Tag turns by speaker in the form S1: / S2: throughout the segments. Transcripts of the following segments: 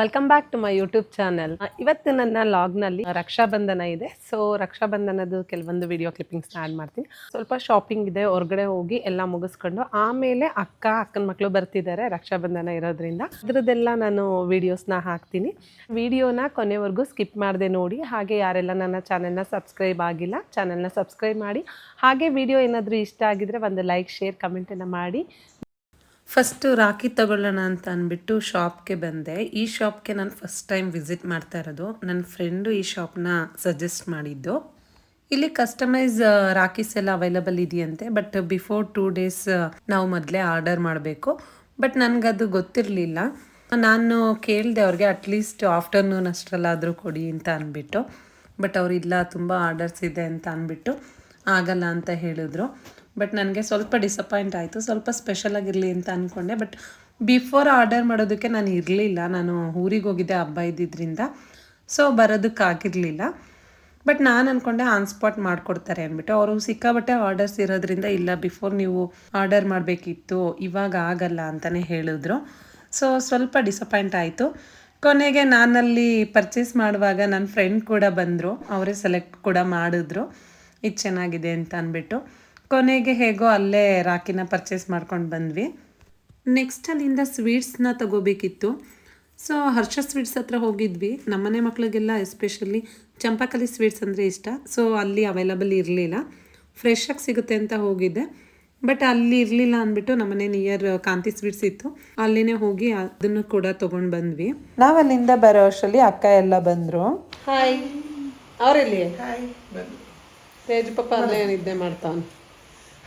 S1: Welcome back to my YouTube channel. ಇವತ್ತು ನನ್ನ ಲಾಗ್ನಲ್ಲಿ ರಕ್ಷಾಬಂಧನ ಇದೆ. ಸೊ ರಕ್ಷಾಬಂಧನದ ಕೆಲವೊಂದು ವಿಡಿಯೋ ಕ್ಲಿಪ್ಪಿಂಗ್ಸ್ನ ಆ್ಯಡ್ ಮಾಡ್ತೀನಿ. ಸ್ವಲ್ಪ ಶಾಪಿಂಗ್ ಇದೆ, ಹೊರಗಡೆ ಹೋಗಿ ಎಲ್ಲ ಮುಗಿಸ್ಕೊಂಡು ಆಮೇಲೆ ಅಕ್ಕನ ಮಕ್ಕಳು ಬರ್ತಿದ್ದಾರೆ ರಕ್ಷಾಬಂಧನ ಇರೋದ್ರಿಂದ. ಅದರದ್ದೆಲ್ಲ ನಾನು ವಿಡಿಯೋಸ್ನ ಹಾಕ್ತೀನಿ. ವಿಡಿಯೋನ ಕೊನೆವರೆಗೂ ಸ್ಕಿಪ್ ಮಾಡದೆ ನೋಡಿ. ಹಾಗೆ ಯಾರೆಲ್ಲ ನನ್ನ ಚಾನೆಲ್ನ ಸಬ್ಸ್ಕ್ರೈಬ್ ಆಗಿಲ್ಲ, ಚಾನೆಲ್ನ ಸಬ್ಸ್ಕ್ರೈಬ್ ಮಾಡಿ. ಹಾಗೆ ವಿಡಿಯೋ ಏನಾದರೂ ಇಷ್ಟ ಆಗಿದ್ರೆ ಒಂದು ಲೈಕ್, ಶೇರ್, ಕಮೆಂಟನ್ನು ಮಾಡಿ. ಫಸ್ಟು ರಾಖಿ ತಗೊಳ್ಳೋಣ ಅಂತ ಅಂದ್ಬಿಟ್ಟು ಶಾಪ್ಗೆ ಬಂದೆ. ಈ ಶಾಪ್ಗೆ ನಾನು ಫಸ್ಟ್ ಟೈಮ್ ವಿಸಿಟ್ ಮಾಡ್ತಾ ಇರೋದು. ನನ್ನ ಫ್ರೆಂಡು ಈ ಶಾಪ್ನ ಸಜೆಸ್ಟ್ ಮಾಡಿದ್ದು. ಇಲ್ಲಿ ಕಸ್ಟಮೈಸ್ ರಾಖೀಸ್ ಎಲ್ಲ ಅವೈಲಬಲ್ ಇದೆಯಂತೆ. ಬಟ್ ಬಿಫೋರ್ 2 days ನಾವು ಮೊದಲೇ ಆರ್ಡರ್ ಮಾಡಬೇಕು. ಬಟ್ ನನಗದು ಗೊತ್ತಿರಲಿಲ್ಲ. ನಾನು ಕೇಳಿದೆ ಅವ್ರಿಗೆ ಅಟ್ಲೀಸ್ಟ್ ಆಫ್ಟರ್ನೂನ್ ಅಷ್ಟರಲ್ಲಾದರೂ ಕೊಡಿ ಅಂತ ಅಂದ್ಬಿಟ್ಟು. ಬಟ್ ಅವರಿಲ್ಲ, ತುಂಬ ಆರ್ಡರ್ಸ್ ಇದೆ ಅಂತ ಅಂದ್ಬಿಟ್ಟು ಆಗಲ್ಲ ಅಂತ ಹೇಳಿದ್ರು. ಬಟ್ ನನಗೆ ಸ್ವಲ್ಪ ಡಿಸಪಾಯಿಂಟ್ ಆಯಿತು. ಸ್ವಲ್ಪ ಸ್ಪೆಷಲ್ ಆಗಿರಲಿ ಅಂತ ಅಂದ್ಕೊಂಡೆ. ಬಟ್ ಬಿಫೋರ್ ಆರ್ಡರ್ ಮಾಡೋದಕ್ಕೆ ನಾನು ಇರಲಿಲ್ಲ. ನಾನು ಊರಿಗೆ ಹೋಗಿದ್ದೆ ಹಬ್ಬ ಇದ್ದಿದ್ದರಿಂದ. ಸೊ ಬರೋದಕ್ಕಾಗಿರಲಿಲ್ಲ. ಬಟ್ ನಾನು ಅಂದ್ಕೊಂಡೆ ಆನ್ ಸ್ಪಾಟ್ ಮಾಡಿಕೊಡ್ತಾರೆ ಅಂದ್ಬಿಟ್ಟು. ಅವರು ಸಿಕ್ಕಾಬಟ್ಟೆ ಆರ್ಡರ್ಸ್ ಇರೋದ್ರಿಂದ ಇಲ್ಲ, ಬಿಫೋರ್ ನೀವು ಆರ್ಡರ್ ಮಾಡಬೇಕಿತ್ತು, ಇವಾಗ ಆಗಲ್ಲ ಅಂತಲೇ ಹೇಳಿದ್ರು. ಸೊ ಸ್ವಲ್ಪ ಡಿಸಪಾಯಿಂಟ್ ಆಯಿತು. ಕೊನೆಗೆ ನಾನಲ್ಲಿ ಪರ್ಚೇಸ್ ಮಾಡುವಾಗ ನನ್ನ ಫ್ರೆಂಡ್ ಕೂಡ ಬಂದರು. ಅವರೇ ಸೆಲೆಕ್ಟ್ ಕೂಡ ಮಾಡಿದ್ರು ಇದು ಚೆನ್ನಾಗಿದೆ ಅಂತ ಅಂದ್ಬಿಟ್ಟು. ಕೊನೆಗೆ ಹೇಗೋ ಅಲ್ಲೇ ರಾಖಿನ ಪರ್ಚೇಸ್ ಮಾಡ್ಕೊಂಡು ಬಂದ್ವಿ. ನೆಕ್ಸ್ಟ್ ಅಲ್ಲಿಂದ ಸ್ವೀಟ್ಸ್ನ ತಗೋಬೇಕಿತ್ತು. ಸೊ ಹರ್ಷ ಸ್ವೀಟ್ಸ್ ಹತ್ರ ಹೋಗಿದ್ವಿ. ನಮ್ಮನೆ ಮಕ್ಕಳಿಗೆಲ್ಲ ಎಸ್ಪೆಷಲಿ ಚಂಪಾಕಲಿ ಸ್ವೀಟ್ಸ್ ಅಂದರೆ ಇಷ್ಟ. ಸೊ ಅಲ್ಲಿ ಅವೈಲಬಲ್ ಇರಲಿಲ್ಲ, ಫ್ರೆಶ್ ಆಗಿ ಸಿಗುತ್ತೆ ಅಂತ ಹೋಗಿದ್ದೆ. ಬಟ್ ಅಲ್ಲಿ ಇರಲಿಲ್ಲ ಅಂದ್ಬಿಟ್ಟು ನಮ್ಮನೆ ನಿಯರ್ ಕಾಂತಿ ಸ್ವೀಟ್ಸ್ ಇತ್ತು, ಅಲ್ಲಿನೇ ಹೋಗಿ ಅದನ್ನು ಕೂಡ ತೊಗೊಂಡು ಬಂದ್ವಿ. ನಾವು ಅಲ್ಲಿಂದ ಬರೋ ಅಷ್ಟರಲ್ಲಿ ಅಕ್ಕ ಎಲ್ಲ ಬಂದರು. ಹಾಯ್, ಅವರಲ್ಲಿ ತೇಜ್ ಪಪ್ಪ ಅಲ್ಲೇ ನಿದ್ದೆ ಮಾಡ್ತಾನೆ.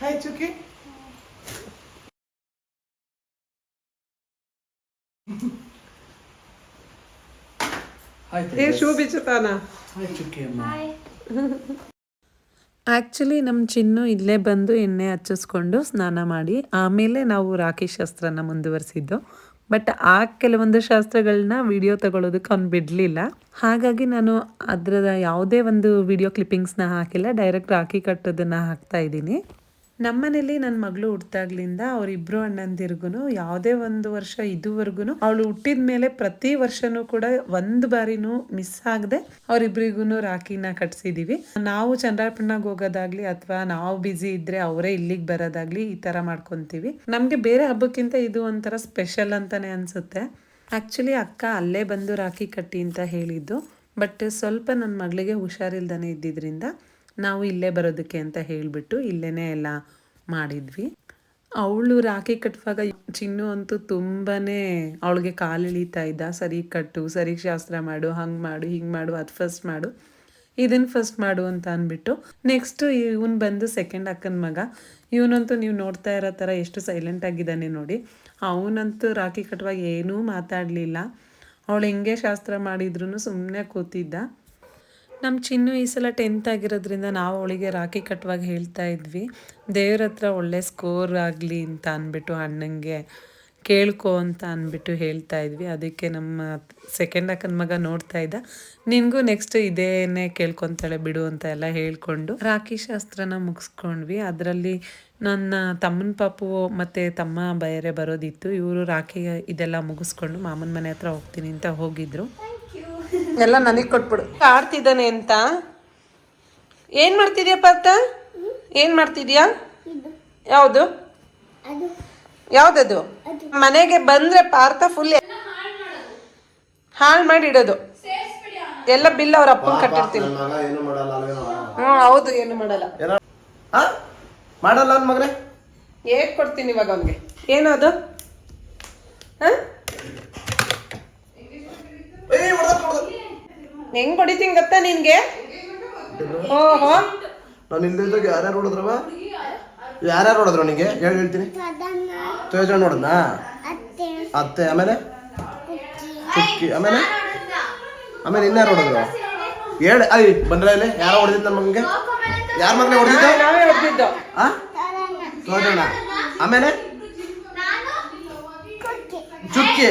S2: ಹಾಯ್ ಚುಕ್ಕಿ.
S1: ಆ್ಯಕ್ಚುಲಿ ನಮ್ಮ ಚಿನ್ನು ಇಲ್ಲೇ ಬಂದು ಎಣ್ಣೆ ಹಚ್ಚಿಸ್ಕೊಂಡು ಸ್ನಾನ ಮಾಡಿ ಆಮೇಲೆ ನಾವು ರಾಖಿ ಶಾಸ್ತ್ರನ ಮುಂದುವರಿಸಿದ್ದು. ಬಟ್ ಆ ಕೆಲವೊಂದು ಶಾಸ್ತ್ರಗಳನ್ನ ವಿಡಿಯೋ ತಗೊಳ್ಳೋದಕ್ಕೆ ಅವ್ನು ಬಿಡಲಿಲ್ಲ. ಹಾಗಾಗಿ ನಾನು ಅದರ ಯಾವುದೇ ಒಂದು ವಿಡಿಯೋ ಕ್ಲಿಪ್ಪಿಂಗ್ಸ್ನ ಹಾಕಿಲ್ಲ, ಡೈರೆಕ್ಟ್ ರಾಖಿ ಕಟ್ಟೋದನ್ನು ಹಾಕ್ತಾ ಇದ್ದೀನಿ. ನಮ್ಮನೇಲಿ ನನ್ನ ಮಗಳು ಹುಟ್ಟಿದಾಗ್ಲಿಂದ ಅವರಿಬ್ಬರು ಅಣ್ಣಂದಿರ್ಗು ಯಾವುದೇ ಒಂದು ವರ್ಷ ಇದುವರೆಗೂ ಅವಳು ಹುಟ್ಟಿದ ಮೇಲೆ ಪ್ರತಿ ವರ್ಷನೂ ಕೂಡ ಒಂದು ಬಾರಿನೂ ಮಿಸ್ ಆಗದೆ ಅವರಿಬ್ರಿಗೂ ರಾಖಿನ ಕಟ್ಸಿದೀವಿ. ನಾವು ಚಂದ್ರಾರ್ಪಣೆಗೆ ಹೋಗೋದಾಗ್ಲಿ ಅಥವಾ ನಾವು ಬ್ಯುಸಿ ಇದ್ರೆ ಅವರೇ ಇಲ್ಲಿಗೆ ಬರೋದಾಗ್ಲಿ ಈ ಥರ ಮಾಡ್ಕೊತೀವಿ. ನಮಗೆ ಬೇರೆ ಹಬ್ಬಕ್ಕಿಂತ ಇದು ಒಂಥರ ಸ್ಪೆಷಲ್ ಅಂತಾನೆ ಅನಿಸುತ್ತೆ. ಆ್ಯಕ್ಚುಲಿ ಅಕ್ಕ ಅಲ್ಲೇ ಬಂದು ರಾಖಿ ಕಟ್ಟಿ ಅಂತ ಹೇಳಿದ್ದು. ಬಟ್ ಸ್ವಲ್ಪ ನನ್ನ ಮಗಳಿಗೆ ಹುಷಾರಿಲ್ದೇ ಇದ್ದಿದ್ದರಿಂದ ನಾವು ಇಲ್ಲೇ ಬರೋದಕ್ಕೆ ಅಂತ ಹೇಳಿಬಿಟ್ಟು ಇಲ್ಲೇ ಎಲ್ಲ ಮಾಡಿದ್ವಿ. ಅವಳು ರಾಖಿ ಕಟ್ಟುವಾಗ ಚಿನ್ನು ಅಂತೂ ತುಂಬಾ ಅವಳಿಗೆ ಕಾಲು ಎಳೀತಾ ಇದ್ದ. ಸರಿ ಕಟ್ಟು, ಸರಿ ಶಾಸ್ತ್ರ ಮಾಡು, ಹಂಗೆ ಮಾಡು, ಹಿಂಗೆ ಮಾಡು, ಅದು ಫಸ್ಟ್ ಮಾಡು, ಇದನ್ನು ಫಸ್ಟ್ ಮಾಡು ಅಂತ ಅಂದ್ಬಿಟ್ಟು. ನೆಕ್ಸ್ಟು ಇವನು ಬಂದು ಸೆಕೆಂಡ್ ಅಕ್ಕನ ಮಗ. ಇವನಂತೂ ನೀವು ನೋಡ್ತಾ ಇರೋ ಥರ ಎಷ್ಟು ಸೈಲೆಂಟ್ ಆಗಿದ್ದಾನೆ ನೋಡಿ. ಅವನಂತೂ ರಾಖಿ ಕಟ್ಟುವಾಗ ಏನೂ ಮಾತಾಡಲಿಲ್ಲ. ಅವಳು ಹೆಂಗೆ ಶಾಸ್ತ್ರ ಮಾಡಿದ್ರು ಸುಮ್ಮನೆ ಕೂತಿದ್ದ. ನಮ್ಮ ಚಿನ್ನು ಈ ಸಲ 10th ಆಗಿರೋದ್ರಿಂದ ನಾವು ಅವಳಿಗೆ ರಾಖಿ ಕಟ್ಟುವಾಗ ಹೇಳ್ತಾ ಇದ್ವಿ, ದೇವ್ರ ಹತ್ರ ಒಳ್ಳೆ ಸ್ಕೋರ್ ಆಗಲಿ ಅಂತ ಅಂದ್ಬಿಟ್ಟು ಅಣ್ಣಂಗೆ ಕೇಳ್ಕೊ ಅಂತ ಅಂದ್ಬಿಟ್ಟು ಹೇಳ್ತಾ ಇದ್ವಿ. ಅದಕ್ಕೆ ನಮ್ಮ ಸೆಕೆಂಡ್ ಅಕ್ಕನ ಮಗ ನೋಡ್ತಾ ಇದ್ದ, ನಿನಗೂ ನೆಕ್ಸ್ಟ್ ಇದೇನೇ ಕೇಳ್ಕೊತಾಳೆ ಬಿಡು ಅಂತ ಎಲ್ಲ ಹೇಳ್ಕೊಂಡು ರಾಖಿ ಶಾಸ್ತ್ರನ ಮುಗಿಸ್ಕೊಂಡ್ವಿ. ಅದರಲ್ಲಿ ನನ್ನ ತಮ್ಮನ ಪಾಪು ಮತ್ತು ತಮ್ಮ ಬೇರೆ ಬರೋದಿತ್ತು. ಇವರು ರಾಖಿ ಇದೆಲ್ಲ ಮುಗಿಸ್ಕೊಂಡು ಮಾಮನ ಮನೆ ಹತ್ರ ಹೋಗ್ತೀನಿ ಅಂತ ಹೋಗಿದ್ರು. ಎಲ್ಲ ನನಗೆ ಕೊಟ್ಬಿಡು. ಆಡ್ತಿದ್ದಾನೆ ಅಂತ. ಏನು ಮಾಡ್ತಿದ್ಯಾ ಪಾರ್ಥ? ಏನು ಮಾಡ್ತಿದ್ಯಾ? ಯಾವುದು ಯಾವುದದು? ಮನೆಗೆ ಬಂದರೆ ಪಾರ್ಥ ಫುಲ್ ಹಾಳು ಮಾಡಿ ಇಡೋದು. ಎಲ್ಲ ಬಿಲ್ ಅವ್ರ ಅಪ್ಪನ ಕಟ್ಟಿರ್ತೀನಿ. ಹೌದು, ಏನು ಮಾಡಲ್ಲ
S2: ಮಾಡಲ್ಲ ಮಗನೇ.
S1: ಹೇಗೆ ಕೊಡ್ತೀನಿ ಇವಾಗ ಅವನಿಗೆ? ಏನದು? ಹೆಂಗ್ ಹೊಡಿತೀನಿ ಗೊತ್ತಾ ನಿನ್ಗೆ? ಓಹೋ,
S2: ನಾನು ಇಲ್ದಿದ್ದಾಗ ಯಾರ್ಯಾರು ಹೊಡೆದ್ರವ? ಯಾರ್ಯಾರು ಹೊಡೆದ್ರು ನಿಂಗೆ? ಹೇಳ್ತೀನಿ. ತೇಜಣ್ಣ ಹೊಡೆದ್ನಾ? ಅತ್ತೆ, ಆಮೇಲೆ ಚುಕ್ಕಿ, ಆಮೇಲೆ ಇನ್ಯಾರು ಹೊಡೆದ್ರು? ಹೇಳಿ. ಐ ಬಂದ್ರೆ ಇಲ್ಲಿ ಯಾರೋ ಹೊಡೆದಿದ್ದು ನನ್ನ ಮಗನಿಗೆ? ಯಾರ ಮಗನೇ ಹೊಡೆದಿದ್ದು?
S1: ನಾವೇ ಹೊಡೆದಿದ್ದು.
S2: ತೇಜಣ್ಣ, ಆಮೇಲೆ ಚುಕ್ಕಿ.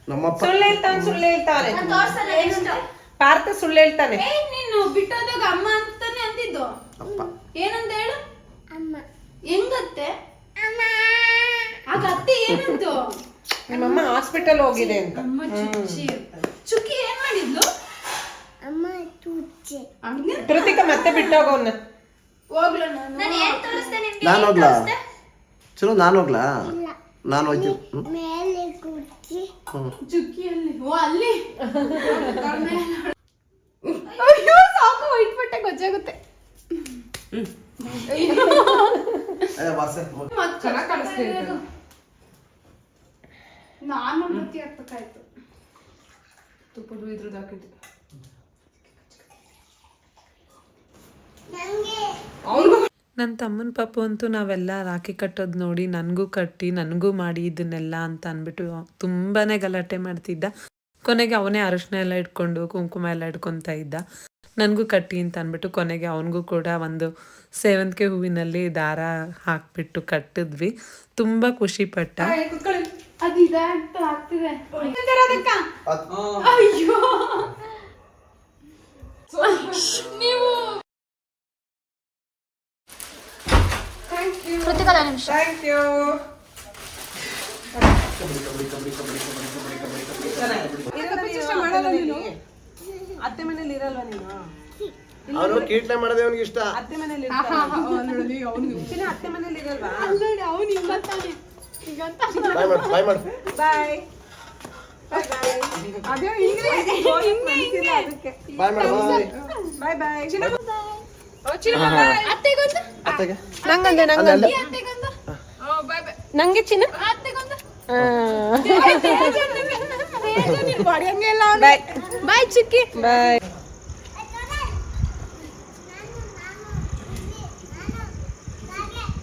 S2: ನಮ್ಮಪ್ಪ
S1: ಸುಳ್ಳು ಹೇಳ್ತಾನೆ. ಪಾರ್ಥ ಸುಳ್ಳು ಹೇಳ್ತಾನೆ.
S3: ನೀನು ಬಿಟ್ಟೋದಾಗ ಅಮ್ಮ ಅಂತಾನೆ ಅಂತಿದ್ದು.
S2: ಅಪ್ಪ
S3: ಏನಂತ ಹೇಳು? ಅಮ್ಮ. ಹೆಂಗತ್ತೆ? ಅಮ್ಮ. ಮತ್ತೆ ಏನಂತು
S1: ನಿಮ್ಮಮ್ಮ ಹಾಸ್ಪಿಟಲ್ ಹೋಗಿದೆ ಅಂತ.
S3: ಅಮ್ಮ ಚುಕ್ಕಿ ಏನ್ ಮಾಡಿದ್ಲು ಹಂಗೆ
S1: ಕೃತಿಕ ಮತ್ತೆ ಬಿಟ್ಟೋಗವನ್ನ.
S3: ಹೋಗ್ಲ
S2: ನಾನು ಹೋಗ್ಲಾ ಚಲೋ, ನಾನು ಹೋಗ್ಲಾ? ನಾನು ಹೋಗ್ತೀನಿ.
S3: ಚುಕ್ಕಿಯಲ್ಲಿ ಓ ಅಲ್ಲಿ ಅಯ್ಯೋ ಸಾಕು ವೈಟ್ ಬಟ್ಟೆ ಗೊತ್ತಾಗುತ್ತೆ.
S1: ಚೆನ್ನಾಗಿ ಕಾಣಿಸ್ತಾ ಇದೆ.
S3: ನಾನು ಪ್ರತಿ ಹತ್ತಕ್ಕಾಯ್ತು
S1: ತುಪ್ಪದ ಇದ್ರದ್ದು ಹಾಕಿದ್ದು
S4: ನನ್ನ ತಮ್ಮನ ಪಾಪು ಅಂತೂ ನಾವೆಲ್ಲ ರಾಖಿ ಕಟ್ಟೋದು ನೋಡಿ ನನಗೂ ಕಟ್ಟಿ ನನಗೂ ಮಾಡಿ ಇದನ್ನೆಲ್ಲ ಅಂತ ಅಂದ್ಬಿಟ್ಟು ತುಂಬಾ ಗಲಾಟೆ ಮಾಡ್ತಿದ್ದ. ಕೊನೆಗೆ ಅವನೇ ಅರಿಶಿನ ಎಲ್ಲ ಇಟ್ಕೊಂಡು ಕುಂಕುಮ ಎಲ್ಲ ಇಟ್ಕೊತಾ ಇದ್ದ. ನನಗೂ ಕಟ್ಟಿ ಅಂತ ಅಂದ್ಬಿಟ್ಟು ಕೊನೆಗೆ ಅವನಿಗೂ ಕೂಡ ಒಂದು ಸೇವಂತಿಗೆ ಹೂವಿನಲ್ಲಿ ದಾರ ಹಾಕ್ಬಿಟ್ಟು ಕಟ್ಟಿದ್ವಿ. ತುಂಬ ಖುಷಿ ಪಟ್ಟ.
S3: ಅದು ಇದಾಗ್ತಾ ಆಗ್ತಿದೆ ಅಯ್ಯೋ ನೀವು
S1: ಥ್ಯಾಂಕ್ ಯು. ಅತ್ತೆ ಮನೇಲಿ ಇರಲ್ವಾ ನೀನು?
S2: ಅವನು ಕೀಟ್ಲೆ ಮಾಡೋದೇ ಅವನಿಗೆ ಇಷ್ಟ.
S1: ಅತ್ತೆ ಮನೇಲಿ ಅತ್ತೆ ಮನೇಲಿ ಇರಲ್ವಾ?
S3: ಅವನು ಹಿಂಗಂತಾನೆ ಹಿಂಗಂತ
S2: ಬಾಯ್ ಮಾಡು
S1: ಬಾಯ್ ಅದೇ ಹಿಂಗೆ ಅದಕ್ಕೆ
S2: ಬಾಯ್ ಮಾಡು
S1: ಬಾಯ್ ಬಾಯ್.
S3: ಅತ್ತೆಗೊಂದು
S2: ಅತ್ತೆಗೆ
S1: ನಂಗಂದೆ
S2: ಅಲ್ಲ
S3: ಅತ್ತೆಗೊಂದು
S1: ನಂಗೆ ಚಿನ್ನ
S3: ಅತ್ತೆಗೊಂದು
S1: ಬಾಯ್
S3: ಬಾಯ್ ಚಿಕ್ಕಿ
S1: ಬಾಯ್.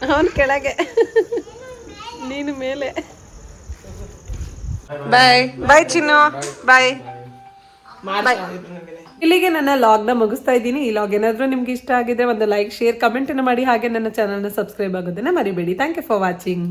S1: ಅವನ್ ಕೆಳಗೆ ನೀನು ಮೇಲೆ. ಬಾಯ್ ಬಾಯ್ ಚಿನ್ನು ಬಾಯ್. ಇಲ್ಲಿಗೆ ನನ್ನ ಲಾಗ್ನ ಮುಗಿಸ್ತಾ ಇದ್ದೀನಿ. ಈ ಲಾಗ್ ಏನಾದರೂ ನಿಮ್ಗೆ ಇಷ್ಟ ಆಗಿದೆ ಒಂದು ಲೈಕ್ ಶೇರ್ ಕಮೆಂಟ್ ಮಾಡಿ. ಹಾಗೆ ನನ್ನ ಚಾನಲ್ನ ಸಬ್ಸ್ಕ್ರೈಬ್ ಆಗೋದನ್ನ ಮರಿಬೇಡಿ. Thank you for watching.